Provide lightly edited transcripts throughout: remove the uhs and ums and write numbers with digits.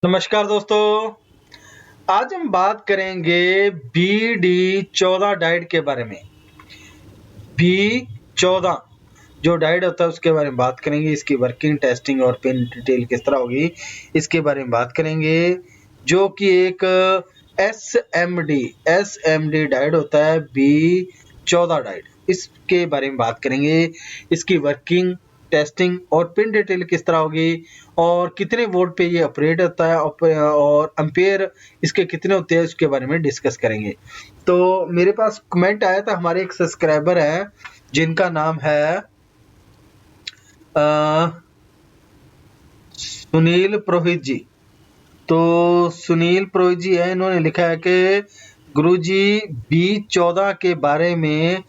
नमस्कार दोस्तों। आज हम बात करेंगे BD14 डाइट के बारे में। B14 जो डाइट होता है उसके बारे में बात करेंगे। इसकी वर्किंग, टेस्टिंग और पिन डिटेल किस तरह होगी इसके बारे में बात करेंगे। जो कि एक SMD डाइट होता है, B14 डाइट, इसके बारे में बात करेंगे। इसकी वर्किंग, टेस्टिंग और पिन डिटेल किस तरह होगी और कितने वोल्ट पे ये ऑपरेट होता है और एम्पेयर इसके कितने होते हैं उसके बारे में डिस्कस करेंगे। तो मेरे पास कमेंट आया था, हमारे एक सब्सक्राइबर है जिनका नाम है सुनील पुरोहित जी। तो सुनील पुरोहित जी है, इन्होंने लिखा है कि गुरुजी B14 के बारे में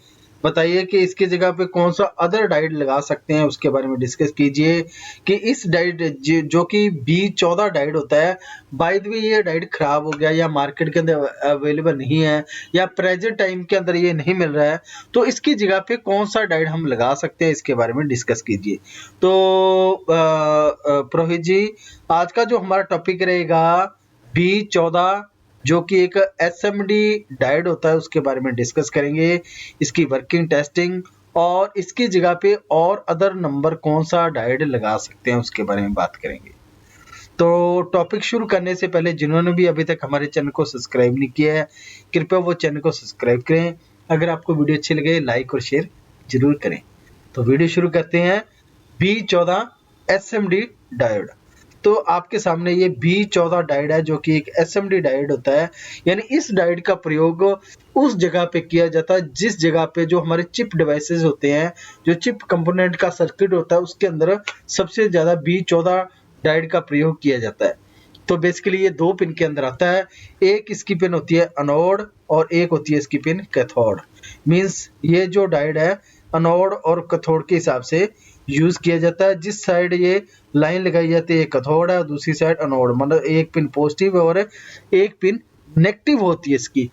बताइए कि इसकी जगह पे कौन सा अदर डाइट लगा सकते हैं, उसके बारे में डिस्कस कीजिए कि इस डाइट जो कि B14 डाइट होता है, बाय द वे ये डाइट खराब हो गया या मार्केट के अंदर अवेलेबल नहीं है या प्रेजेंट टाइम के अंदर ये नहीं मिल रहा है, तो इसकी जगह पे कौन सा डाइट हम लगा सकते हैं, इसके बारे में डिस्कस कीजिए। तो पुरोहित जी, आज का जो हमारा टॉपिक रहेगा B14 जो कि एक SMD डाइट होता है, उसके बारे में डिस्कस करेंगे। इसकी वर्किंग, टेस्टिंग और इसकी जगह पे और अदर नंबर कौन सा डाइट लगा सकते हैं उसके बारे में बात करेंगे। तो टॉपिक शुरू करने से पहले जिन्होंने भी अभी तक हमारे चैनल को सब्सक्राइब नहीं किया है, कृपया वो चैनल को सब्सक्राइब करें। अगर आपको वीडियो अच्छी लगे लाइक और शेयर जरूर करें। तो वीडियो शुरू करते हैं। B14 SMD diode. तो आपके सामने ये B14 डायोड है जो कि एक SMD डायोड होता है, यानी इस डायोड का प्रयोग उस जगह पे किया जाता है जिस जगह पे जो हमारे चिप डिवाइसेस होते हैं, जो चिप कंपोनेंट का सर्किट होता है, उसके अंदर सबसे ज्यादा B14 डायोड का प्रयोग किया जाता है। तो बेसिकली ये दो पिन के अंदर आता है। एक इसकी पिन होती है एनोड और एक होती है इसकी पिन कैथोड। मींस ये जो डायोड है एनोड और कैथोड के हिसाब से यूज किया जाता है। जिस साइड ये लाइन लगाई जाती है कैथोड है और दूसरी साइड एनोड, मतलब एक पिन पॉजिटिव और एक पिन नेगेटिव होती है इसकी।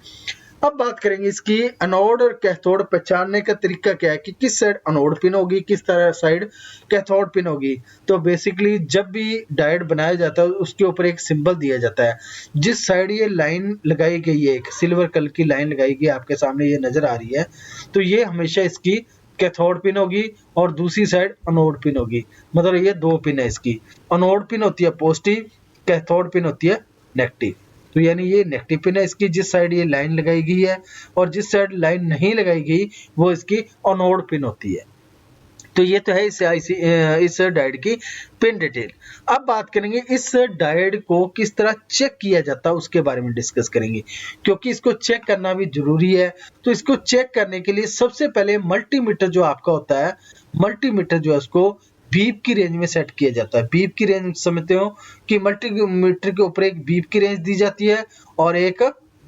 अब बात करेंगे इसकी एनोड और कैथोड पहचानने का तरीका क्या है कि किस साइड एनोड पिन होगी, किस तरह साइड कैथोड पिन होगी। तो बेसिकली जब भी डायोड बनाया जाता है उसके ऊपर एक सिंबल दिया जाता है। जिस साइड ये लाइन लगाई गई है, एक सिल्वर कलर की लाइन लगाई गई, आपके सामने ये नजर आ रही है, तो ये हमेशा इसकी कैथोड पिन होगी और दूसरी साइड एनोड पिन होगी। मतलब ये दो पिन है इसकी। एनोड पिन होती है पॉजिटिव, कैथोड पिन होती है नेगेटिव। तो यानी ये नेगेटिव पिन है इसकी, जिस साइड ये लाइन लगाई गई है, और जिस साइड लाइन नहीं लगाई गई वो इसकी एनोड पिन होती है। तो ये तो है इस डायोड की पिन डिटेल। अब बात करेंगे इस डायोड को किस तरह चेक किया जाता है उसके बारे में डिस्कस करेंगे, क्योंकि इसको चेक करना भी जरूरी है। तो इसको चेक करने के लिए सबसे पहले मल्टीमीटर जो आपका होता है, मल्टीमीटर जो है उसको बीप की रेंज में सेट किया जाता है। बीप की रेंज समझते हो कि मल्टीमीटर के ऊपर एक बीप की रेंज दी जाती है और एक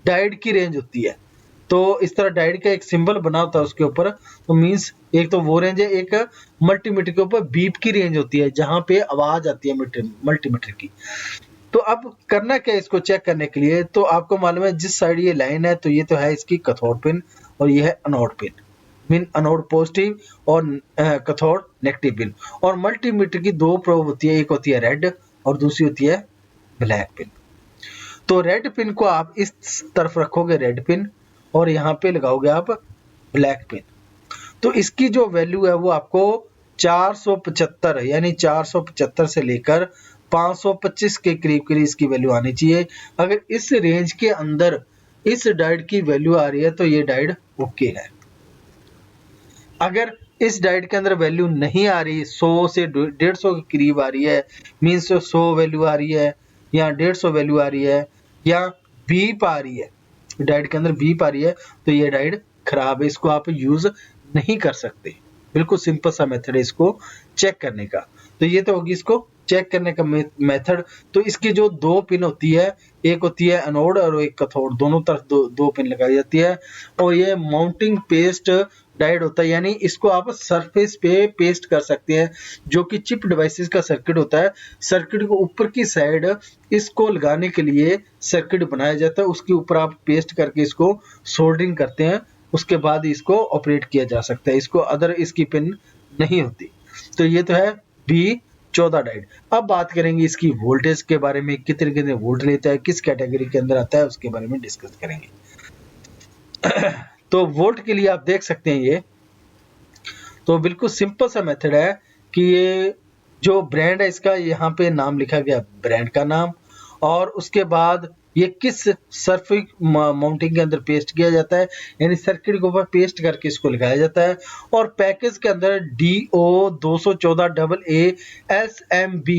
डायोड की रेंज होती है। तो इस तरह डायोड का एक सिंबल बना होता है उसके ऊपर। तो मींस एक तो वो रेंज है, एक मल्टीमीटर के ऊपर बीप की रेंज होती है जहां पे आवाज आती है मल्टीमीटर की। तो अब करना क्या है इसको चेक करने के लिए, तो आपको मालूम है जिस साइड ये लाइन है तो ये तो है इसकी कैथोड पिन और ये है anode pin. Mean anode positive और कैथोड नेगेटिव पिन। और मल्टीमीटर की दो प्रोब होती है, एक होती है रेड और दूसरी होती है ब्लैक पिन। तो रेड पिन को आप इस तरफ रखोगे, रेड पिन, और यहाँ पे लगाओगे आप ब्लैक पिन। तो इसकी जो वैल्यू है वो आपको 475 यानी 475 से लेकर 525 के करीब करीब इसकी वैल्यू आनी चाहिए। अगर इस रेंज के अंदर इस डायोड की वैल्यू आ रही है तो ये डायोड ओके है। अगर इस डायोड के अंदर वैल्यू नहीं आ रही, 100 से 150 के करीब आ रही है, मीन्स 100 वैल्यू आ रही है या 150 वैल्यू आ रही है या बीप आ रही है, डायोड के अंदर बीप आ रही है, तो ये डायोड खराब है, इसको आप यूज नहीं कर सकते। बिल्कुल सिंपल सा मेथड है इसको चेक करने का। तो ये तो होगी इसको चेक करने का मेथड। तो इसकी जो दो पिन होती है, एक होती है एनोड और एक कैथोड, दोनों तरफ दो पिन लगाई जाती है। और ये माउंटिंग पेस्ट डायोड होता है, यानी इसको आप सरफेस पे पेस्ट कर सकते हैं। जो कि चिप डिवाइसेस का सर्किट होता है, सर्किट को ऊपर की साइड इसको लगाने के लिए सर्किट बनाया जाता है, उसके ऊपर आप पेस्ट करके इसको सोल्डरिंग करते हैं, उसके बाद इसको ऑपरेट किया जा सकता है। इसको अदर इसकी पिन नहीं होती। तो ये तो है 14 डायोड। अब बात करेंगे इसकी वोल्टेज के बारे में, कितने कितने वोल्ट लेता है, किस कैटेगरी के अंदर आता है, उसके बारे में डिस्कस करेंगे। तो वोल्ट के लिए आप देख सकते हैं ये तो बिल्कुल सिंपल सा मेथड है कि ये जो ब्रांड है इसका यहाँ पे नाम लिखा गया, ब्रांड का नाम, और उसके बाद ये किस सर्किट माउंटिंग के अंदर पेस्ट किया जाता है, यानी सर्किट के ऊपर पेस्ट करके इसको लगाया जाता है। और पैकेज के अंदर DO 214AA SMB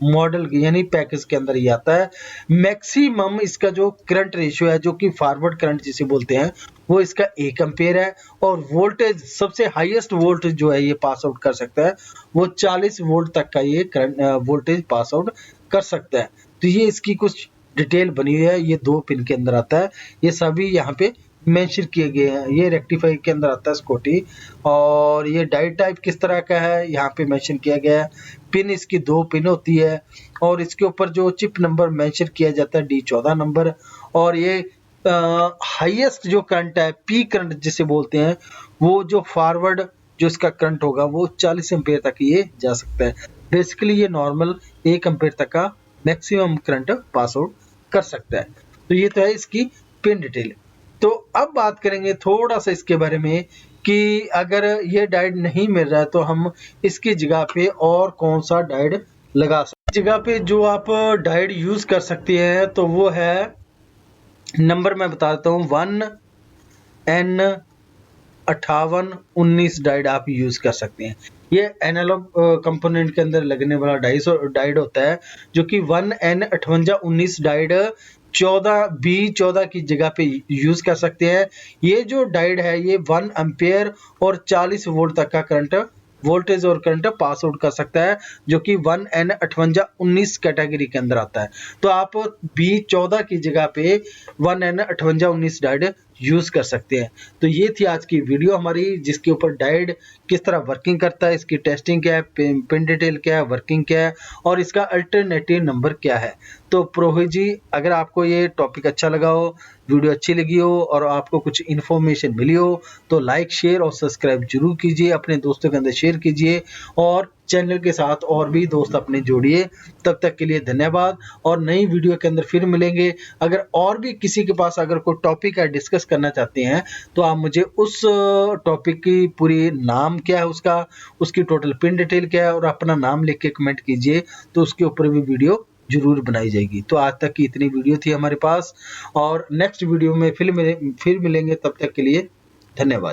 मॉडल यानी पैकेज के अंदर ही आता है। मैक्सिमम इसका जो करंट रेशियो है, जो कि फॉरवर्ड करंट जिसे बोलते हैं, वो इसका 1 एम्पेयर है। और वोल्टेज सबसे हाईएस्ट वोल्ट जो है ये पास आउट कर सकता है, वो 40 वोल्ट तक का ये करंट वोल्टेज पास आउट कर सकता है। तो ये इसकी कुछ डिटेल बनी हुई है, ये 2 पिन के अंदर आता है, ये सभी यहाँ पे मेंशन किए गए हैं। ये रेक्टिफायर के अंदर आता है स्कॉटी, और ये डायोड टाइप किस तरह का है यहाँ पे मेंशन किया गया है। पिन इसकी 2 पिन होती है, और इसके ऊपर जो चिप नंबर मेंशन किया जाता है D14 नंबर। और ये हाईएस्ट जो करंट है, पी करंट जिसे बोलते हैं, वो जो फॉरवर्ड जो इसका करंट होगा वो 40 एम्पेयर तक ये जा सकता है। बेसिकली ये नॉर्मल 1 एम्पेयर तक का मैक्सिमम करंट पास आउट कर सकता है। तो ये तो है इसकी पिन डिटेल। तो अब बात करेंगे थोड़ा सा इसके बारे में कि अगर ये डायोड नहीं मिल रहा है तो हम इसकी जगह पे और कौन सा डायोड लगा सकते हैं। जगह पे जो आप डायोड यूज कर सकते हैं तो वो है, नंबर मैं बता देता हूँ, 1N5819 डायोड आप यूज कर सकते हैं। ये एनालॉग कंपोनेंट के अंदर लगने वाला डायोड होता है, जो कि 1N5819 डायोड 14B14 की जगह पे यूज कर सकते हैं। ये जो डायोड है ये 1 एम्पेयर और 40 वोल्ट तक का करंट वोल्टेज और करंट पास आउट कर सकता है, जो कि 1N5819 कैटेगरी के अंदर आता है। तो आप B14 की जगह पे 1N5819 डायोड यूज कर सकते हैं। तो ये थी आज की वीडियो हमारी, जिसके ऊपर डायोड किस तरह वर्किंग करता है, इसकी टेस्टिंग क्या है, पिन डिटेल क्या है, वर्किंग क्या है, और इसका अल्टरनेटिव नंबर क्या है। तो प्रोहित जी, अगर आपको ये टॉपिक अच्छा लगा हो, वीडियो अच्छी लगी हो और आपको कुछ इन्फॉर्मेशन मिली हो, तो लाइक, शेयर और सब्सक्राइब जरूर कीजिए, अपने दोस्तों के अंदर शेयर कीजिए, और चैनल के साथ और भी दोस्त अपने जोड़िए। तब तक के लिए धन्यवाद, और नई वीडियो के अंदर फिर मिलेंगे। अगर और भी किसी के पास अगर कोई टॉपिक है डिस्कस करना चाहते हैं, तो आप मुझे उस टॉपिक की पूरी नाम क्या है उसका, उसकी टोटल पिन डिटेल क्या है, और अपना नाम लिख के कमेंट कीजिए, तो उसके ऊपर भी वीडियो जरूर बनाई जाएगी। तो आज तक की इतनी वीडियो थी हमारे पास, और नेक्स्ट वीडियो में फिर मिलेंगे। तब तक के लिए धन्यवाद।